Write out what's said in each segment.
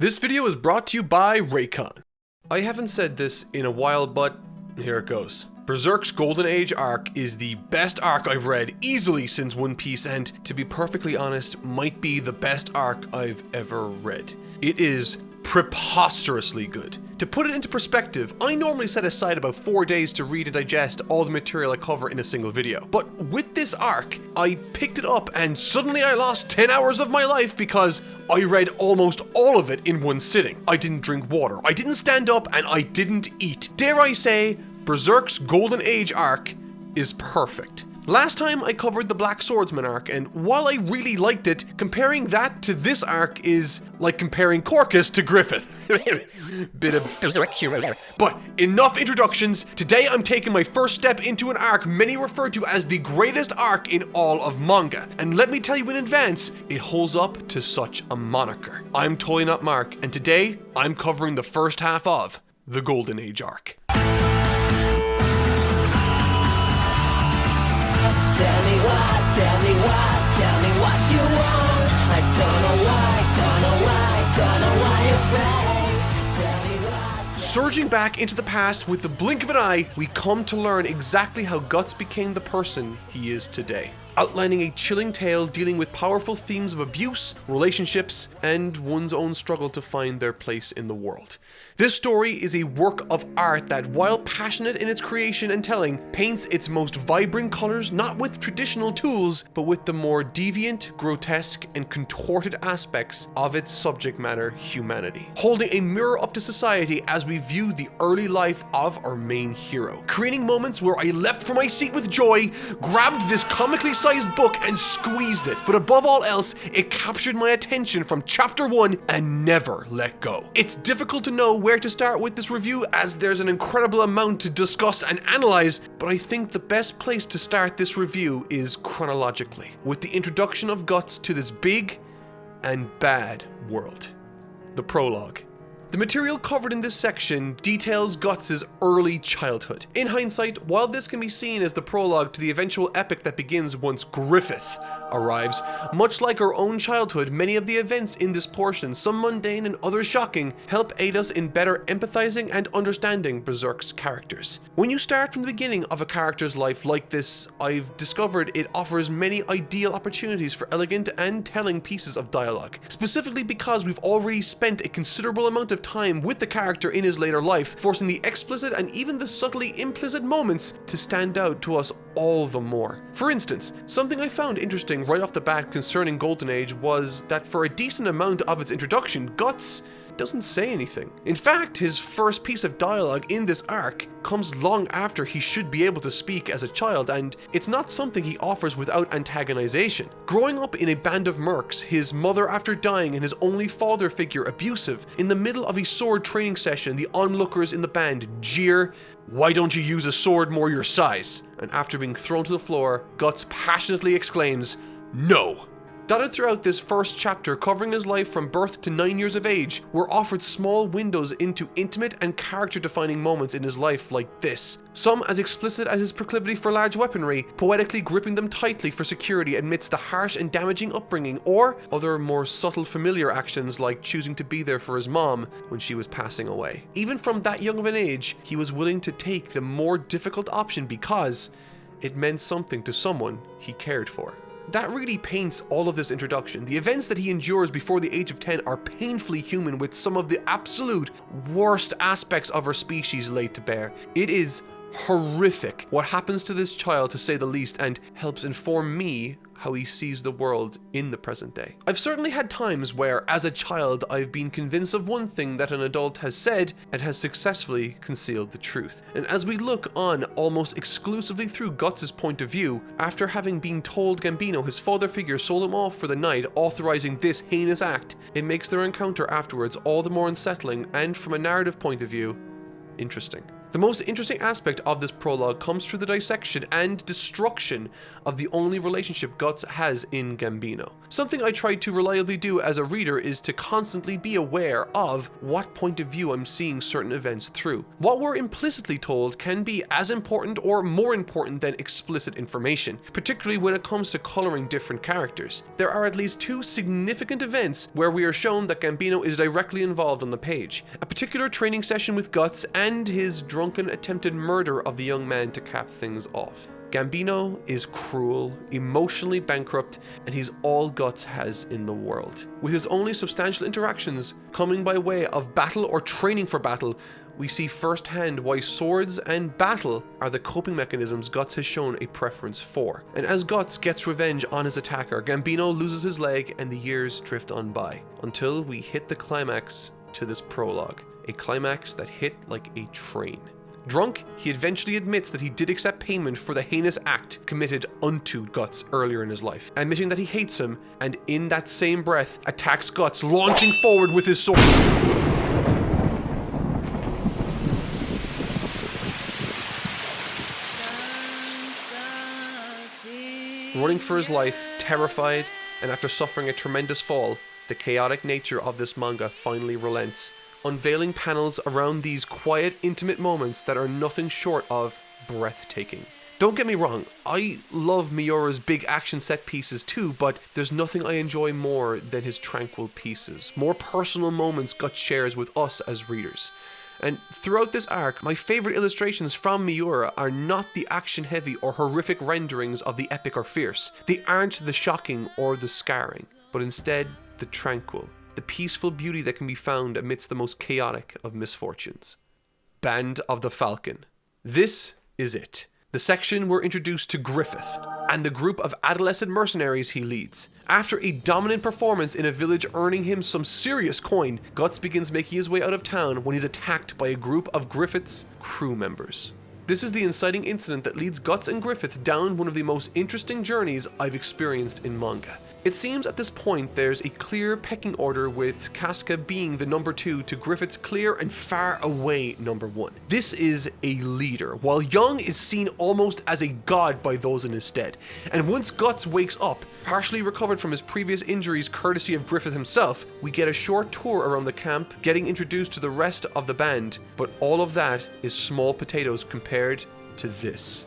This video is brought to you by Raycon. I haven't said this in a while, but here it goes. Berserk's Golden Age arc is the best arc I've read easily since One Piece, and to be perfectly honest, might be the best arc I've ever read. It is preposterously good. To put it into perspective, I normally set aside about 4 days to read and digest all the material I cover in a single video. But with this arc, I picked it up and suddenly I lost 10 hours of my life because I read almost all of it in one sitting. I didn't drink water, I didn't stand up, and I didn't eat. Dare I say, Berserk's Golden Age arc is perfect. Last time I covered the Black Swordsman arc, and while I really liked it, comparing that to this arc is like comparing Corcus to Griffin. Bit of Berserk hero. But enough introductions. Today I'm taking my first step into an arc many refer to as the greatest arc in all of manga. And let me tell you in advance, it holds up to such a moniker. I'm Toy Nut Mark, and today I'm covering the first half of the Golden Age arc. Tell me what you want. I don't know why you're afraid. Tell me what. Surging back into the past with the blink of an eye, we come to learn exactly how Guts became the person he is today. Outlining a chilling tale dealing with powerful themes of abuse, relationships, and one's own struggle to find their place in the world. This story is a work of art that, while passionate in its creation and telling, paints its most vibrant colors not with traditional tools, but with the more deviant, grotesque, and contorted aspects of its subject matter, humanity. Holding a mirror up to society as we view the early life of our main hero. Creating moments where I leapt from my seat with joy, grabbed this comically sized book and squeezed it, but above all else, it captured my attention from chapter 1 and never let go. It's difficult to know where to start with this review as there's an incredible amount to discuss and analyze, but I think the best place to start this review is chronologically, with the introduction of Guts to this big and bad world. The prologue. The material covered in this section details Guts' early childhood. In hindsight, while this can be seen as the prologue to the eventual epic that begins once Griffin arrives, much like our own childhood, many of the events in this portion, some mundane and others shocking, help aid us in better empathizing and understanding Berserk's characters. When you start from the beginning of a character's life like this, I've discovered it offers many ideal opportunities for elegant and telling pieces of dialogue, specifically because we've already spent a considerable amount of time with the character in his later life, forcing the explicit and even the subtly implicit moments to stand out to us all the more. For instance, something I found interesting right off the bat concerning Golden Age was that for a decent amount of its introduction, Guts doesn't say anything. In fact, his first piece of dialogue in this arc comes long after he should be able to speak as a child, and it's not something he offers without antagonization. Growing up in a band of mercs, his mother after dying and his only father figure abusive, in the middle of a sword training session, the onlookers in the band jeer, "Why don't you use a sword more your size?" And after being thrown to the floor, Guts passionately exclaims, "No!" Dotted throughout this first chapter, covering his life from birth to 9 years of age, we're offered small windows into intimate and character-defining moments in his life like this. Some as explicit as his proclivity for large weaponry, poetically gripping them tightly for security amidst the harsh and damaging upbringing, or other more subtle familiar actions like choosing to be there for his mom when she was passing away. Even from that young of an age, he was willing to take the more difficult option because it meant something to someone he cared for. That really paints all of this introduction. The events that he endures before the age of 10 are painfully human, with some of the absolute worst aspects of our species laid to bear. It is horrific what happens to this child, to say the least, and helps inform me how he sees the world in the present day. I've certainly had times where, as a child, I've been convinced of one thing that an adult has said and has successfully concealed the truth. And as we look on almost exclusively through Guts' point of view, after having been told Gambino his father figure sold him off for the night, authorizing this heinous act, it makes their encounter afterwards all the more unsettling and, from a narrative point of view, interesting. The most interesting aspect of this prologue comes through the dissection and destruction of the only relationship Guts has in Gambino. Something I try to reliably do as a reader is to constantly be aware of what point of view I'm seeing certain events through. What we're implicitly told can be as important or more important than explicit information, particularly when it comes to coloring different characters. There are at least two significant events where we are shown that Gambino is directly involved on the page. A particular training session with Guts and his drunken attempted murder of the young man to cap things off. Gambino is cruel, emotionally bankrupt, and he's all Guts has in the world. With his only substantial interactions coming by way of battle or training for battle, we see firsthand why swords and battle are the coping mechanisms Guts has shown a preference for. And as Guts gets revenge on his attacker, Gambino loses his leg and the years drift on by, until we hit the climax to this prologue. A climax that hit like a train. Drunk, he eventually admits that he did accept payment for the heinous act committed unto Guts earlier in his life, admitting that he hates him, and in that same breath attacks Guts, launching forward with his sword. Running for his life, terrified, and after suffering a tremendous fall, the chaotic nature of this manga finally relents, unveiling panels around these quiet, intimate moments that are nothing short of breathtaking. Don't get me wrong, I love Miura's big action set pieces too, but there's nothing I enjoy more than his tranquil pieces, more personal moments Guts shares with us as readers. And throughout this arc, my favorite illustrations from Miura are not the action-heavy or horrific renderings of the epic or fierce. They aren't the shocking or the scarring, but instead the tranquil, the peaceful beauty that can be found amidst the most chaotic of misfortunes. Band of the Falcon. This is it. The section we're introduced to Griffith and the group of adolescent mercenaries he leads. After a dominant performance in a village earning him some serious coin, Guts begins making his way out of town when he's attacked by a group of Griffith's crew members. This is the inciting incident that leads Guts and Griffith down one of the most interesting journeys I've experienced in manga. It seems at this point there's a clear pecking order, with Casca being the number 2 to Griffith's clear and far away number 1. This is a leader, while Young is seen almost as a god by those in his stead. And once Guts wakes up, partially recovered from his previous injuries courtesy of Griffith himself, we get a short tour around the camp, getting introduced to the rest of the band, but all of that is small potatoes compared to this.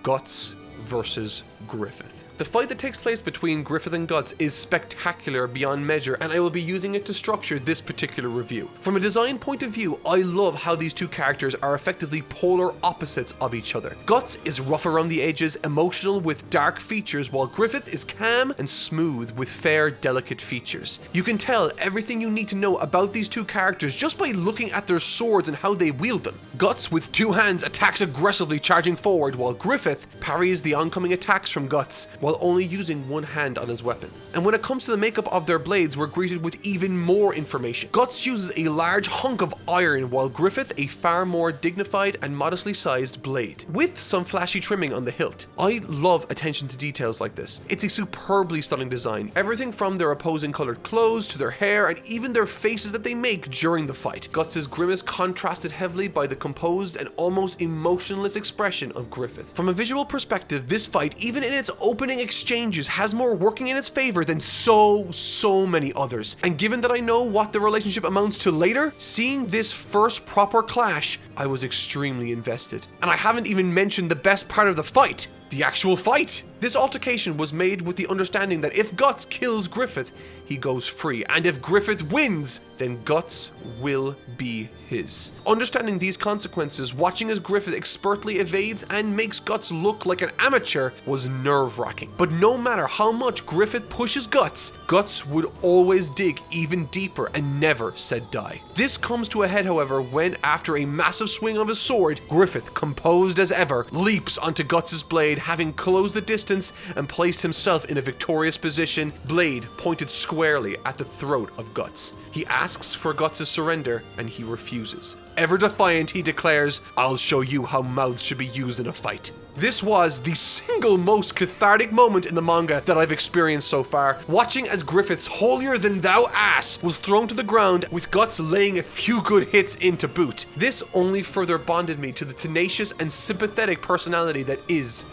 Guts versus Griffith. The fight that takes place between Griffith and Guts is spectacular beyond measure, and I will be using it to structure this particular review. From a design point of view, I love how these two characters are effectively polar opposites of each other. Guts is rough around the edges, emotional with dark features, while Griffith is calm and smooth with fair, delicate features. You can tell everything you need to know about these two characters just by looking at their swords and how they wield them. Guts, with two hands, attacks aggressively, charging forward, while Griffith parries the oncoming attacks from Guts, while only using one hand on his weapon. And when it comes to the makeup of their blades, we're greeted with even more information. Guts uses a large hunk of iron, while Griffith a far more dignified and modestly sized blade, with some flashy trimming on the hilt. I love attention to details like this. It's a superbly stunning design. Everything from their opposing colored clothes to their hair and even their faces that they make during the fight. Guts' grimace contrasted heavily by the composed and almost emotionless expression of Griffith. From a visual perspective, this fight, even in its opening exchanges, has more working in its favor than so many others. And given that I know what the relationship amounts to later, seeing this first proper clash, I was extremely invested. And I haven't even mentioned the best part of the fight. The actual fight. This altercation was made with the understanding that if Guts kills Griffith, he goes free, and if Griffith wins, then Guts will be his. Understanding these consequences, watching as Griffith expertly evades and makes Guts look like an amateur was nerve-wracking. But no matter how much Griffith pushes Guts, Guts would always dig even deeper and never said die. This comes to a head, however, when after a massive swing of his sword, Griffith, composed as ever, leaps onto Guts' blade, having closed the distance and placed himself in a victorious position, blade pointed squarely at the throat of Guts. He asks for Guts' surrender, and he refuses. Ever defiant, he declares, "I'll show you how mouths should be used in a fight." This was the single most cathartic moment in the manga that I've experienced so far, watching as Griffith's holier-than-thou ass was thrown to the ground with Guts laying a few good hits in to boot. This only further bonded me to the tenacious and sympathetic personality that is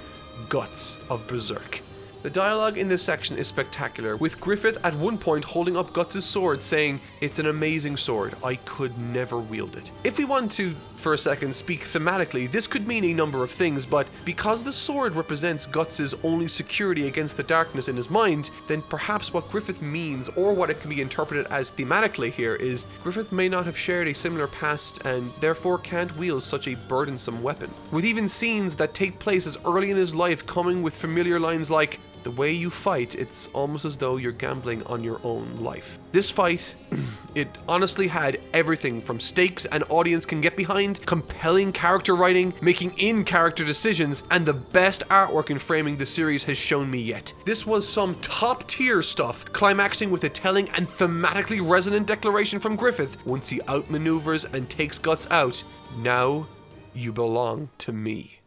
Guts of Berserk. The dialogue in this section is spectacular, with Griffith at one point holding up Guts' sword saying, "It's an amazing sword, I could never wield it." If we want to, for a second, speak thematically, this could mean a number of things, but because the sword represents Guts' only security against the darkness in his mind, then perhaps what Griffith means, or what it can be interpreted as thematically here, is Griffith may not have shared a similar past and therefore can't wield such a burdensome weapon. With even scenes that take place as early in his life coming with familiar lines like, "The way you fight, it's almost as though you're gambling on your own life." This fight, it honestly had everything from stakes an audience can get behind, compelling character writing, making in-character decisions, and the best artwork and framing the series has shown me yet. This was some top-tier stuff, climaxing with a telling and thematically resonant declaration from Griffith once he outmaneuvers and takes Guts out. "Now, you belong to me."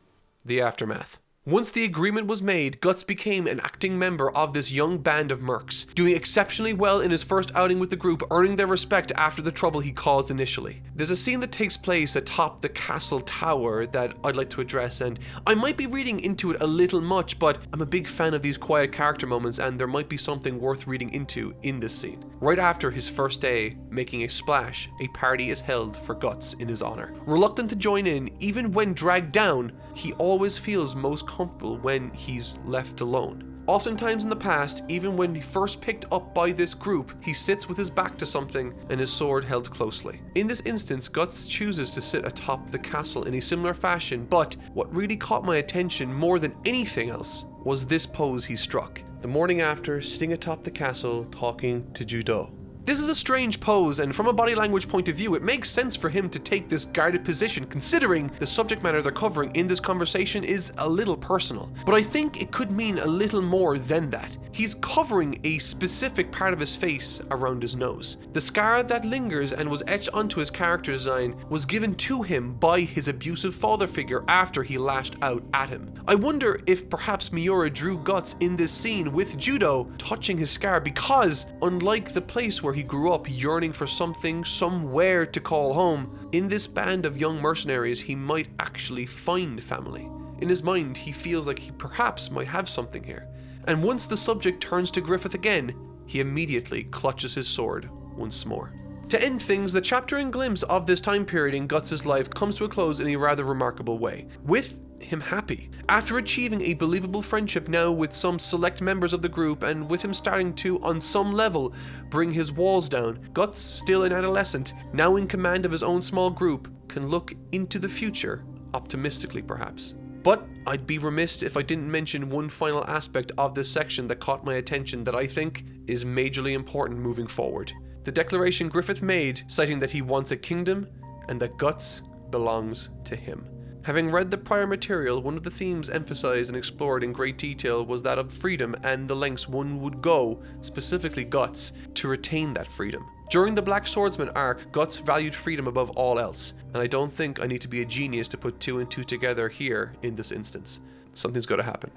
The aftermath. Once the agreement was made, Guts became an acting member of this young band of mercs, doing exceptionally well in his first outing with the group, earning their respect after the trouble he caused initially. There's a scene that takes place atop the castle tower that I'd like to address, and I might be reading into it a little much, but I'm a big fan of these quiet character moments, and there might be something worth reading into in this scene. Right after his first day making a splash, a party is held for Guts in his honor. Reluctant to join in, even when dragged down, he always feels most comfortable when he's left alone. Oftentimes in the past, even when he first picked up by this group, he sits with his back to something and his sword held closely. In this instance, Guts chooses to sit atop the castle in a similar fashion, but what really caught my attention more than anything else was this pose he struck. The morning after, sitting atop the castle, talking to Judo. This is a strange pose, and from a body language point of view, it makes sense for him to take this guarded position, considering the subject matter they're covering in this conversation is a little personal. But I think it could mean a little more than that. He's covering a specific part of his face around his nose. The scar that lingers and was etched onto his character design was given to him by his abusive father figure after he lashed out at him. I wonder if perhaps Miura drew Guts in this scene with Judo touching his scar because, unlike the place where he grew up yearning for something, somewhere to call home, in this band of young mercenaries he might actually find family. In his mind, he feels like he perhaps might have something here. And once the subject turns to Griffith again, he immediately clutches his sword once more. To end things, the chapter and glimpse of this time period in Guts' life comes to a close in a rather remarkable way, with him happy. After achieving a believable friendship now with some select members of the group, and with him starting to, on some level, bring his walls down, Guts, still an adolescent, now in command of his own small group, can look into the future, optimistically perhaps. But I'd be remiss if I didn't mention one final aspect of this section that caught my attention that I think is majorly important moving forward. The declaration Griffith made, citing that he wants a kingdom and that Guts belongs to him. Having read the prior material, one of the themes emphasized and explored in great detail was that of freedom and the lengths one would go, specifically Guts, to retain that freedom. During the Black Swordsman arc, Guts valued freedom above all else, and I don't think I need to be a genius to put two and two together here in this instance. Something's got to happen.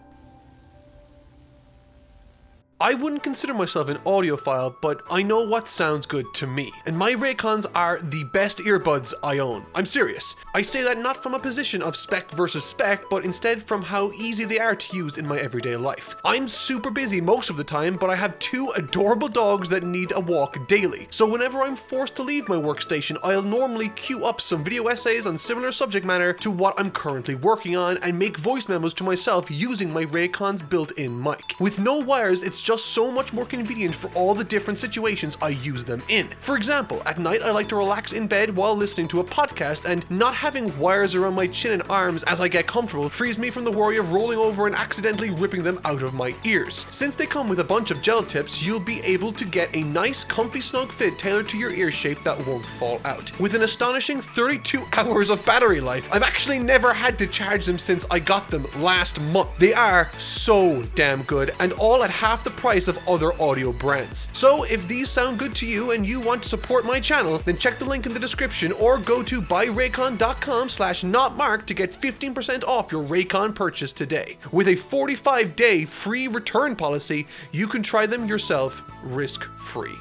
I wouldn't consider myself an audiophile, but I know what sounds good to me, and my Raycons are the best earbuds I own. I'm serious. I say that not from a position of spec versus spec, but instead from how easy they are to use in my everyday life. I'm super busy most of the time, but I have two adorable dogs that need a walk daily, so whenever I'm forced to leave my workstation, I'll normally queue up some video essays on similar subject matter to what I'm currently working on and make voice memos to myself using my Raycon's built-in mic. With no wires, it's just so much more convenient for all the different situations I use them in. For example, at night I like to relax in bed while listening to a podcast, and not having wires around my chin and arms as I get comfortable frees me from the worry of rolling over and accidentally ripping them out of my ears. Since they come with a bunch of gel tips, you'll be able to get a nice comfy snug fit tailored to your ear shape that won't fall out. With an astonishing 32 hours of battery life, I've actually never had to charge them since I got them last month. They are so damn good, and all at half the price of other audio brands. So if these sound good to you and you want to support my channel, then check the link in the description or go to buyraycon.com/notmark to get 15% off your Raycon purchase today. With a 45-day free return policy, you can try them yourself risk-free.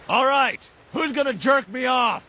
All right, who's gonna jerk me off?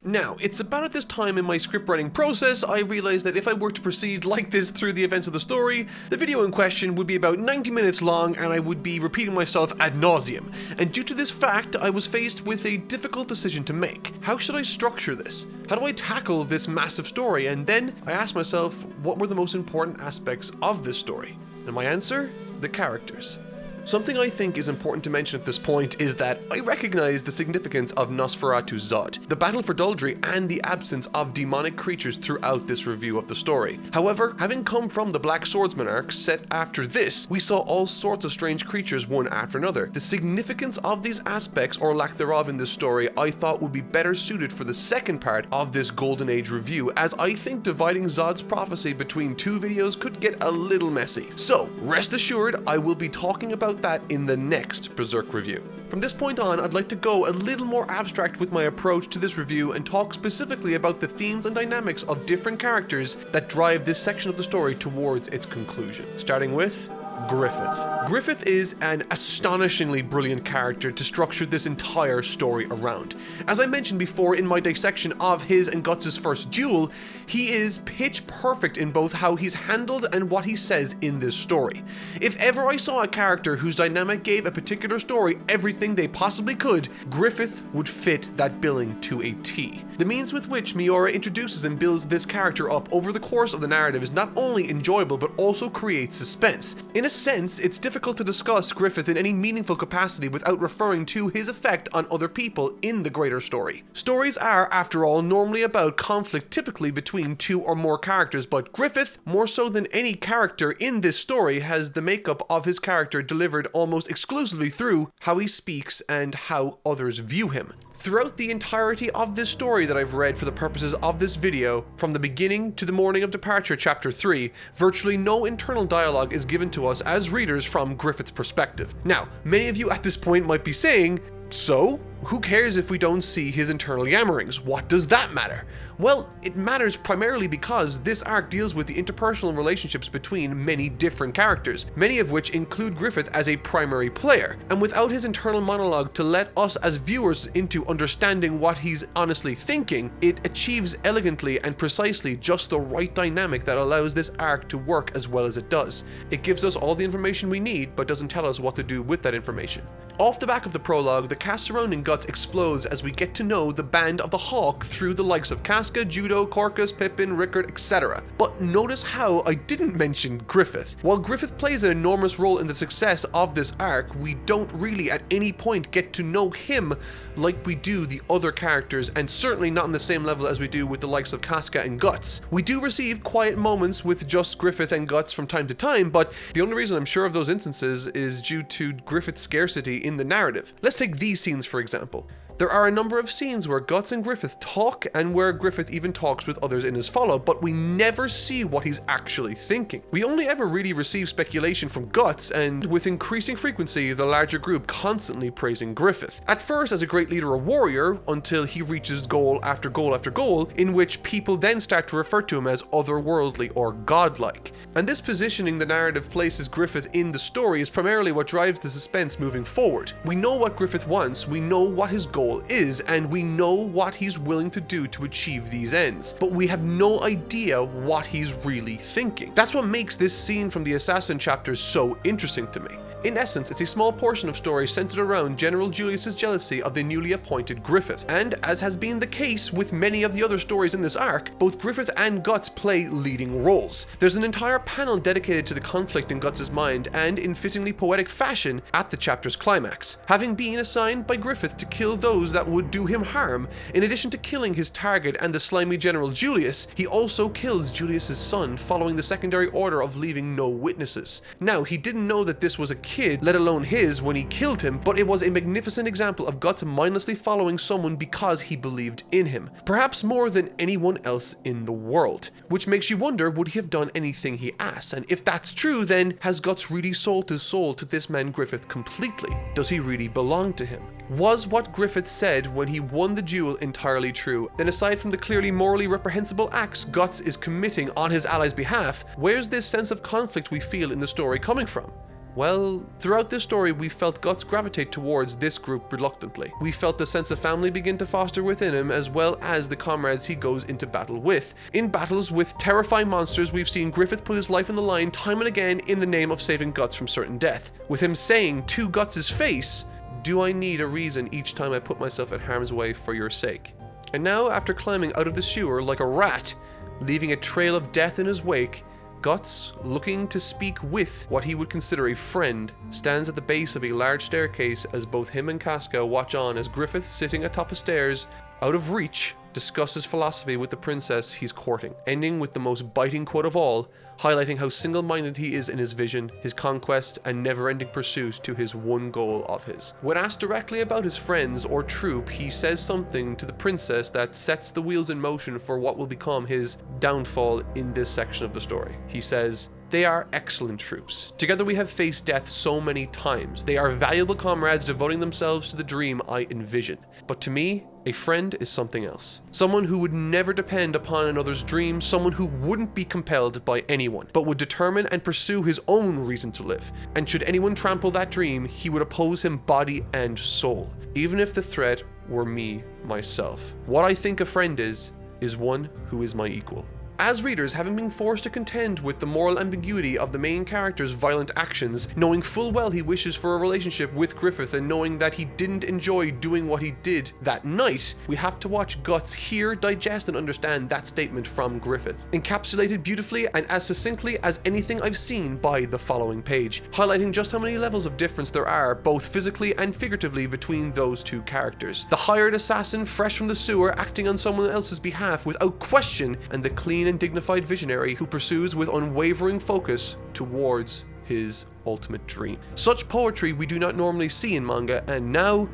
Now, it's about at this time in my script writing process I realized that if I were to proceed like this through the events of the story, the video in question would be about 90 minutes long and I would be repeating myself ad nauseum. And due to this fact, I was faced with a difficult decision to make. How should I structure this? How do I tackle this massive story? And then I asked myself, what were the most important aspects of this story? And my answer? The characters. Something I think is important to mention at this point is that I recognize the significance of Nosferatu Zod, the battle for Duldry, and the absence of demonic creatures throughout this review of the story. However, having come from the Black Swordsman arc set after this, we saw all sorts of strange creatures one after another. The significance of these aspects, or lack thereof in this story, I thought would be better suited for the second part of this Golden Age review, as I think dividing Zod's prophecy between two videos could get a little messy. So, rest assured, I will be talking about that in the next Berserk review. From this point on, I'd like to go a little more abstract with my approach to this review and talk specifically about the themes and dynamics of different characters that drive this section of the story towards its conclusion. Starting with Griffith. Griffith is an astonishingly brilliant character to structure this entire story around. As I mentioned before in my dissection of his and Guts' first duel, he is pitch perfect in both how he's handled and what he says in this story. If ever I saw a character whose dynamic gave a particular story everything they possibly could, Griffith would fit that billing to a T. The means with which Miura introduces and builds this character up over the course of the narrative is not only enjoyable but also creates suspense. In a sense, it's difficult to discuss Griffith in any meaningful capacity without referring to his effect on other people in the greater story. Stories are, after all, normally about conflict typically between two or more characters, but Griffith, more so than any character in this story, has the makeup of his character delivered almost exclusively through how he speaks and how others view him. Throughout the entirety of this story that I've read for the purposes of this video, from the beginning to the morning of departure chapter 3, virtually no internal dialogue is given to us as readers from Griffith's perspective. Now, many of you at this point might be saying, so? Who cares if we don't see his internal yammerings? What does that matter? Well, it matters primarily because this arc deals with the interpersonal relationships between many different characters, many of which include Griffith as a primary player. And without his internal monologue to let us as viewers into understanding what he's honestly thinking, it achieves elegantly and precisely just the right dynamic that allows this arc to work as well as it does. It gives us all the information we need, but doesn't tell us what to do with that information. Off the back of the prologue, the cast surrounding Guts explodes as we get to know the band of the Hawk through the likes of Casca, Judo, Corcus, Pippin, Rickard, etc. But notice how I didn't mention Griffith. While Griffith plays an enormous role in the success of this arc, we don't really at any point get to know him like we do the other characters, and certainly not on the same level as we do with the likes of Casca and Guts. We do receive quiet moments with just Griffith and Guts from time to time, but the only reason I'm sure of those instances is due to Griffith's scarcity in the narrative. Let's take these scenes for example. There are a number of scenes where Guts and Griffith talk and where Griffith even talks with others in his follow, but we never see what he's actually thinking. We only ever really receive speculation from Guts, and with increasing frequency, the larger group constantly praising Griffith. At first as a great leader or warrior, until he reaches goal after goal after goal, in which people then start to refer to him as otherworldly or godlike. And this positioning the narrative places Griffith in the story is primarily what drives the suspense moving forward. We know what Griffith wants, we know what his goal is, and we know what he's willing to do to achieve these ends, but we have no idea what he's really thinking. That's what makes this scene from the Assassin chapters so interesting to me. In essence, it's a small portion of story centered around General Julius's jealousy of the newly appointed Griffith, and as has been the case with many of the other stories in this arc, both Griffith and Guts play leading roles. There's an entire panel dedicated to the conflict in Guts' mind, and in fittingly poetic fashion at the chapter's climax. Having been assigned by Griffith to kill those those that would do him harm. In addition to killing his target and the slimy General Julius, he also kills Julius's son, following the secondary order of leaving no witnesses. Now, he didn't know that this was a kid, let alone his, when he killed him, but it was a magnificent example of Guts mindlessly following someone because he believed in him, perhaps more than anyone else in the world. Which makes you wonder, would he have done anything he asked? And if that's true, then has Guts really sold his soul to this man Griffith completely? Does he really belong to him? Was what Griffith said when he won the duel entirely true? Then aside from the clearly morally reprehensible acts Guts is committing on his allies' behalf, where's this sense of conflict we feel in the story coming from? Well, throughout this story, we felt Guts gravitate towards this group reluctantly. We felt the sense of family begin to foster within him, as well as the comrades he goes into battle with. In battles with terrifying monsters, we've seen Griffith put his life on the line time and again in the name of saving Guts from certain death, with him saying to Guts' face, "Do I need a reason each time I put myself in harm's way for your sake?" And now, after climbing out of the sewer like a rat, leaving a trail of death in his wake, Guts, looking to speak with what he would consider a friend, stands at the base of a large staircase as both him and Casca watch on as Griffith, sitting atop of stairs, out of reach, discusses philosophy with the princess he's courting, ending with the most biting quote of all, highlighting how single-minded he is in his vision, his conquest, and never-ending pursuit to his one goal of his. When asked directly about his friends or troop, he says something to the princess that sets the wheels in motion for what will become his downfall in this section of the story. He says, "They are excellent troops. Together we have faced death so many times. They are valuable comrades devoting themselves to the dream I envision. But to me, a friend is something else. Someone who would never depend upon another's dream, someone who wouldn't be compelled by anyone, but would determine and pursue his own reason to live. And should anyone trample that dream, he would oppose him body and soul, even if the threat were me, myself. What I think a friend is one who is my equal." As readers, having been forced to contend with the moral ambiguity of the main character's violent actions, knowing full well he wishes for a relationship with Griffith and knowing that he didn't enjoy doing what he did that night, we have to watch Guts hear, digest, and understand that statement from Griffith, encapsulated beautifully and as succinctly as anything I've seen by the following page, highlighting just how many levels of difference there are, both physically and figuratively, between those two characters. The hired assassin fresh from the sewer acting on someone else's behalf without question, and the clean and dignified visionary who pursues with unwavering focus towards his ultimate dream. Such poetry we do not normally see in manga, and now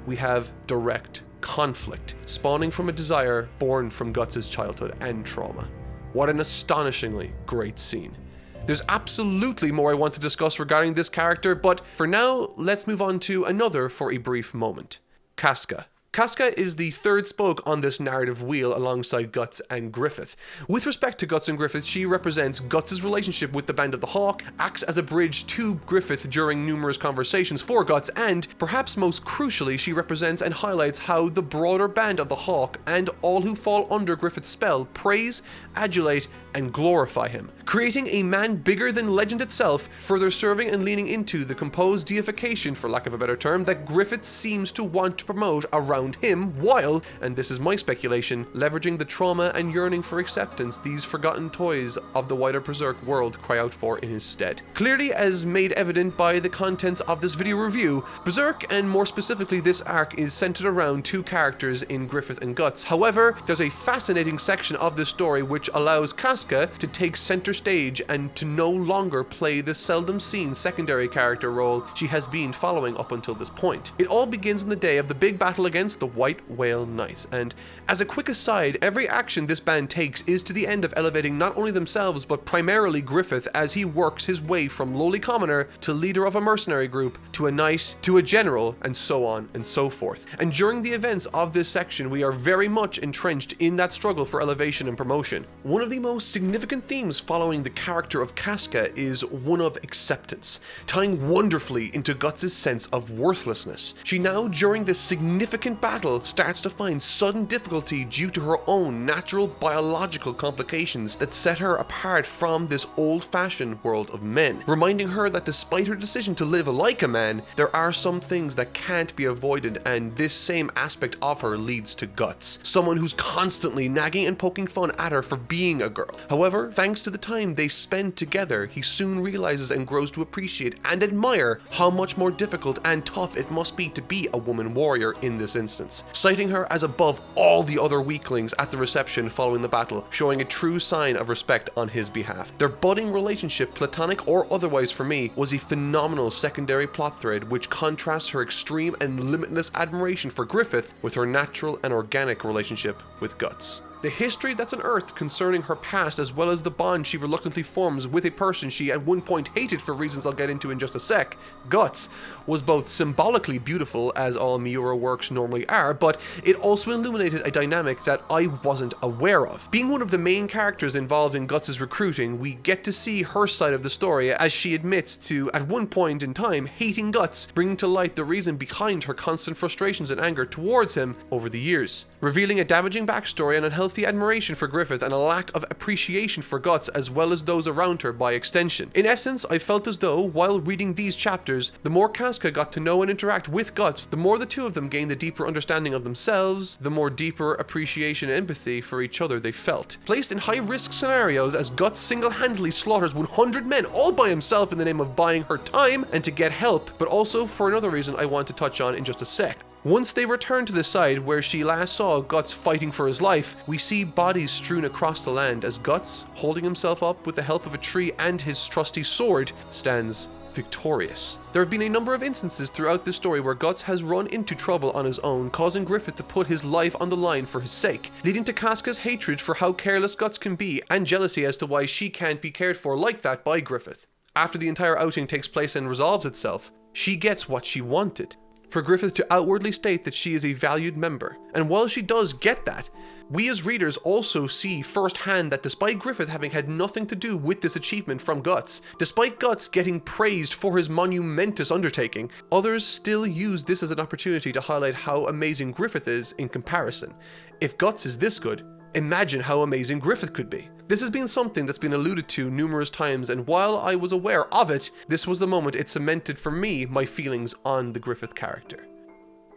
we have direct conflict, spawning from a desire born from Guts' childhood and trauma. What an astonishingly great scene. There's absolutely more I want to discuss regarding this character, but for now, let's move on to another for a brief moment. Casca. Casca is the third spoke on this narrative wheel alongside Guts and Griffith. With respect to Guts and Griffith, she represents Guts' relationship with the Band of the Hawk, acts as a bridge to Griffith during numerous conversations for Guts, and, perhaps most crucially, she represents and highlights how the broader Band of the Hawk and all who fall under Griffith's spell praise, adulate, and glorify him, creating a man bigger than legend itself, further serving and leaning into the composed deification, for lack of a better term, that Griffith seems to want to promote around him, while, and this is my speculation, leveraging the trauma and yearning for acceptance these forgotten toys of the wider Berserk world cry out for in his stead. Clearly, as made evident by the contents of this video review, Berserk, and more specifically this arc, is centered around two characters in Griffith and Guts. However, there's a fascinating section of this story which allows Casca to take center stage and to no longer play the seldom seen secondary character role she has been following up until this point. It all begins in the day of the big battle against the White Whale Knight, and as a quick aside, every action this band takes is to the end of elevating not only themselves but primarily Griffith as he works his way from lowly commoner to leader of a mercenary group to a knight to a general, and so on and so forth. And during the events of this section, we are very much entrenched in that struggle for elevation and promotion. One of the most significant themes following the character of Casca is one of acceptance, tying wonderfully into Guts' sense of worthlessness. She now, during this significant battle, starts to find sudden difficulty due to her own natural biological complications that set her apart from this old-fashioned world of men, reminding her that despite her decision to live like a man, there are some things that can't be avoided, and this same aspect of her leads to Guts, someone who's constantly nagging and poking fun at her for being a girl. However, thanks to the time they spend together, he soon realizes and grows to appreciate and admire how much more difficult and tough it must be to be a woman warrior in this instance. instance, citing her as above all the other weaklings at the reception following the battle, showing a true sign of respect on his behalf. Their budding relationship, platonic or otherwise for me, was a phenomenal secondary plot thread which contrasts her extreme and limitless admiration for Griffith with her natural and organic relationship with Guts. The history that's unearthed concerning her past, as well as the bond she reluctantly forms with a person she at one point hated for reasons I'll get into in just a sec, Guts, was both symbolically beautiful, as all Miura works normally are, but it also illuminated a dynamic that I wasn't aware of. Being one of the main characters involved in Guts' recruiting, we get to see her side of the story as she admits to, at one point in time, hating Guts, bringing to light the reason behind her constant frustrations and anger towards him over the years, revealing a damaging backstory and unhealthy admiration for Griffith and a lack of appreciation for Guts as well as those around her by extension. In essence, I felt as though, while reading these chapters, the more Casca got to know and interact with Guts, the more the two of them gained a deeper understanding of themselves, the more deeper appreciation and empathy for each other they felt. Placed in high-risk scenarios as Guts single-handedly slaughters 100 men all by himself in the name of buying her time and to get help, but also for another reason I want to touch on in just a sec. Once they return to the side where she last saw Guts fighting for his life, we see bodies strewn across the land as Guts, holding himself up with the help of a tree and his trusty sword, stands victorious. There have been a number of instances throughout this story where Guts has run into trouble on his own, causing Griffith to put his life on the line for his sake, leading to Casca's hatred for how careless Guts can be and jealousy as to why she can't be cared for like that by Griffith. After the entire outing takes place and resolves itself, she gets what she wanted. For Griffith to outwardly state that she is a valued member. And while she does get that, we as readers also see firsthand that despite Griffith having had nothing to do with this achievement from Guts, despite Guts getting praised for his monumentous undertaking, others still use this as an opportunity to highlight how amazing Griffith is in comparison. If Guts is this good, imagine how amazing Griffith could be. This has been something that's been alluded to numerous times, and while I was aware of it, this was the moment it cemented for me my feelings on the Griffith character.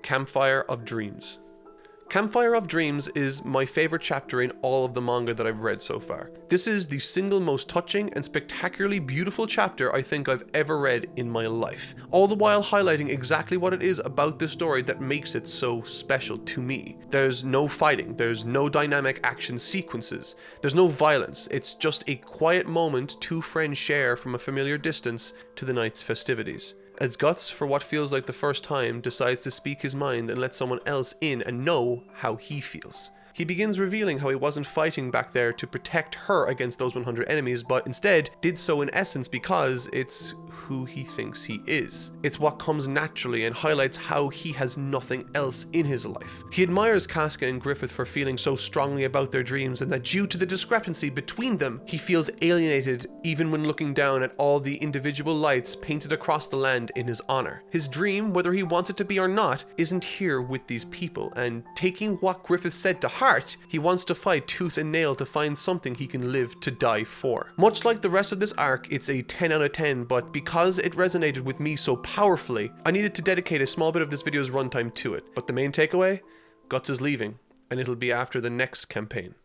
Campfire of Dreams. Campfire of Dreams is my favorite chapter in all of the manga that I've read so far. This is the single most touching and spectacularly beautiful chapter I think I've ever read in my life, all the while highlighting exactly what it is about this story that makes it so special to me. There's no fighting, there's no dynamic action sequences, there's no violence, it's just a quiet moment two friends share from a familiar distance to the night's festivities. As Guts, for what feels like the first time, decides to speak his mind and let someone else in and know how he feels. He begins revealing how he wasn't fighting back there to protect her against those 100 enemies, but instead did so in essence because it's who he thinks he is. It's what comes naturally and highlights how he has nothing else in his life. He admires Casca and Griffith for feeling so strongly about their dreams, and that due to the discrepancy between them, he feels alienated even when looking down at all the individual lights painted across the land in his honor. His dream, whether he wants it to be or not, isn't here with these people, and taking what Griffith said to heart, he wants to fight tooth and nail to find something he can live to die for. Much like the rest of this arc, it's a 10 out of 10, but because it resonated with me so powerfully, I needed to dedicate a small bit of this video's runtime to it. But the main takeaway? Guts is leaving, and it'll be after the next campaign.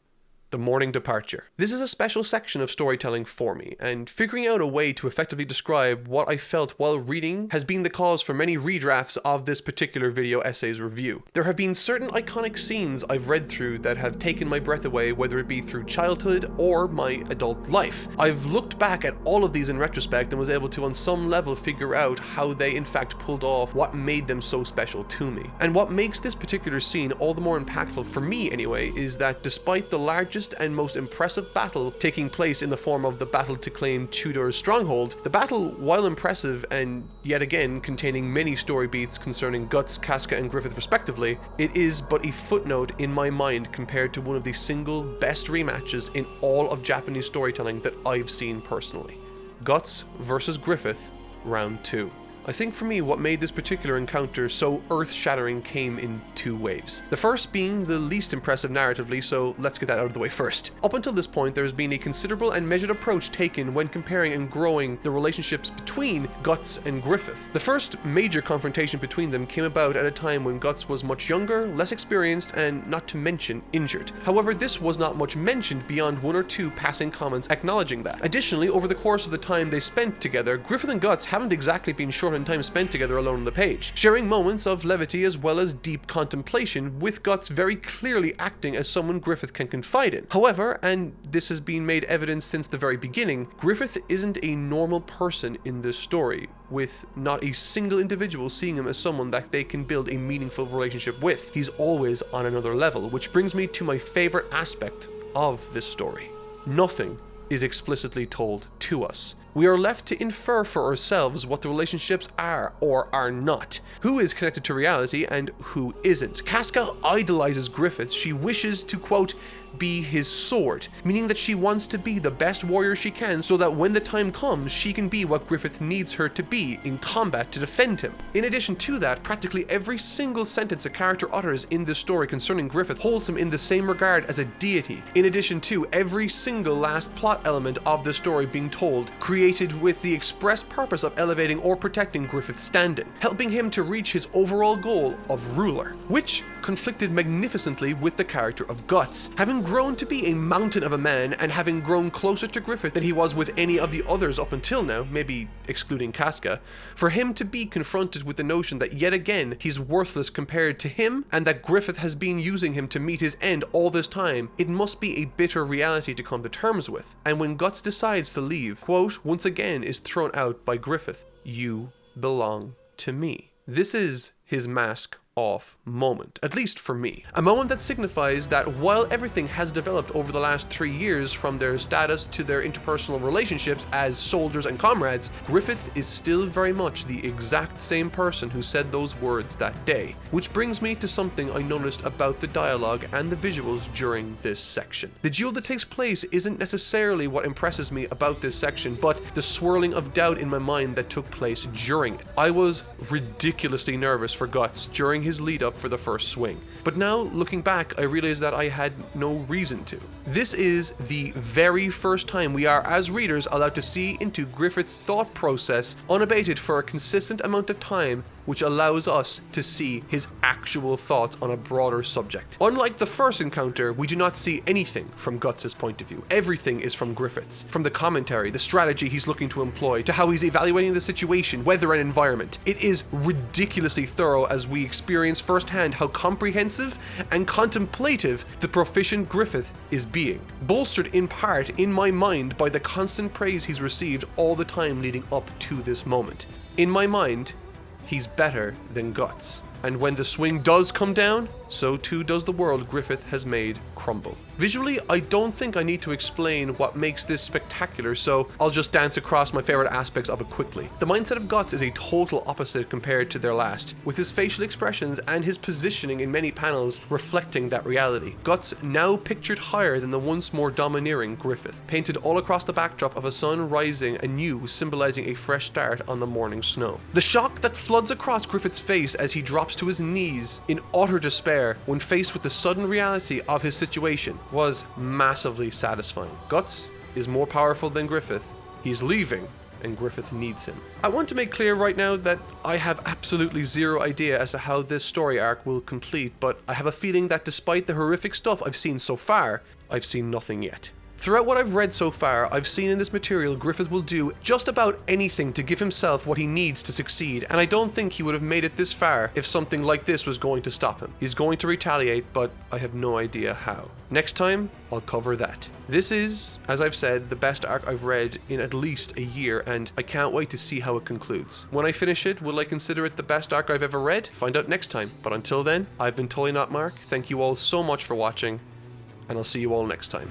The Morning Departure. This is a special section of storytelling for me, and figuring out a way to effectively describe what I felt while reading has been the cause for many redrafts of this particular video essay's review. There have been certain iconic scenes I've read through that have taken my breath away, whether it be through childhood or my adult life. I've looked back at all of these in retrospect and was able to on some level figure out how they in fact pulled off what made them so special to me. And what makes this particular scene all the more impactful for me anyway is that despite the largest and most impressive battle taking place in the form of the battle to claim Tudor's stronghold, the battle, while impressive and yet again containing many story beats concerning Guts, Casca and Griffith respectively, it is but a footnote in my mind compared to one of the single best rematches in all of Japanese storytelling that I've seen personally. Guts versus Griffith, round 2. I think for me what made this particular encounter so earth-shattering came in two waves. The first being the least impressive narratively, so let's get that out of the way first. Up until this point there has been a considerable and measured approach taken when comparing and growing the relationships between Guts and Griffith. The first major confrontation between them came about at a time when Guts was much younger, less experienced, and not to mention injured. However, this was not much mentioned beyond one or two passing comments acknowledging that. Additionally, over the course of the time they spent together, Griffith and Guts haven't exactly been short fun and time spent together alone on the page, sharing moments of levity as well as deep contemplation, with Guts very clearly acting as someone Griffith can confide in. However, and this has been made evident since the very beginning, Griffith isn't a normal person in this story, with not a single individual seeing him as someone that they can build a meaningful relationship with. He's always on another level, which brings me to my favorite aspect of this story. Nothing is explicitly told to us. We are left to infer for ourselves what the relationships are or are not, who is connected to reality and who isn't. Casca idolizes Griffith. She wishes to, quote, be his sword, meaning that she wants to be the best warrior she can so that when the time comes, she can be what Griffith needs her to be in combat to defend him. In addition to that, practically every single sentence a character utters in this story concerning Griffith holds him in the same regard as a deity, in addition to every single last plot element of the story being told, created with the express purpose of elevating or protecting Griffith's standing, helping him to reach his overall goal of ruler, which conflicted magnificently with the character of Guts. Having grown to be a mountain of a man and having grown closer to Griffith than he was with any of the others up until now, maybe excluding Casca, for him to be confronted with the notion that yet again he's worthless compared to him and that Griffith has been using him to meet his end all this time, it must be a bitter reality to come to terms with. And when Guts decides to leave, quote, once again is thrown out by Griffith, "You belong to me." This is his mask off moment, at least for me. A moment that signifies that while everything has developed over the last 3 years, from their status to their interpersonal relationships as soldiers and comrades, Griffith is still very much the exact same person who said those words that day. Which brings me to something I noticed about the dialogue and the visuals during this section. The duel that takes place isn't necessarily what impresses me about this section, but the swirling of doubt in my mind that took place during it. I was ridiculously nervous for Guts during his lead up for the first swing. But now, looking back, I realize that I had no reason to. This is the very first time we are, as readers, allowed to see into Griffith's thought process unabated for a consistent amount of time, which allows us to see his actual thoughts on a broader subject. Unlike the first encounter, we do not see anything from Guts' point of view. Everything is from Griffith's. From the commentary, the strategy he's looking to employ, to how he's evaluating the situation, weather and environment. It is ridiculously thorough as we experience firsthand how comprehensive and contemplative the proficient Griffith is being. Bolstered in part, in my mind, by the constant praise he's received all the time leading up to this moment. In my mind, he's better than Guts. And when the swing does come down, so too does the world Griffith has made crumble. Visually, I don't think I need to explain what makes this spectacular, so I'll just dance across my favorite aspects of it quickly. The mindset of Guts is a total opposite compared to their last, with his facial expressions and his positioning in many panels reflecting that reality. Guts now pictured higher than the once more domineering Griffith, painted all across the backdrop of a sun rising anew, symbolizing a fresh start on the morning snow. The shock that floods across Griffith's face as he drops to his knees in utter despair when faced with the sudden reality of his situation was massively satisfying. Guts is more powerful than Griffith. He's leaving, and Griffith needs him. I want to make clear right now that I have absolutely zero idea as to how this story arc will complete, but I have a feeling that despite the horrific stuff I've seen so far, I've seen nothing yet. Throughout what I've read so far, I've seen in this material Griffith will do just about anything to give himself what he needs to succeed, and I don't think he would have made it this far if something like this was going to stop him. He's going to retaliate, but I have no idea how. Next time, I'll cover that. This is, as I've said, the best arc I've read in at least a year, and I can't wait to see how it concludes. When I finish it, will I consider it the best arc I've ever read? Find out next time. But until then, I've been Totally Not Mark. Thank you all so much for watching, and I'll see you all next time.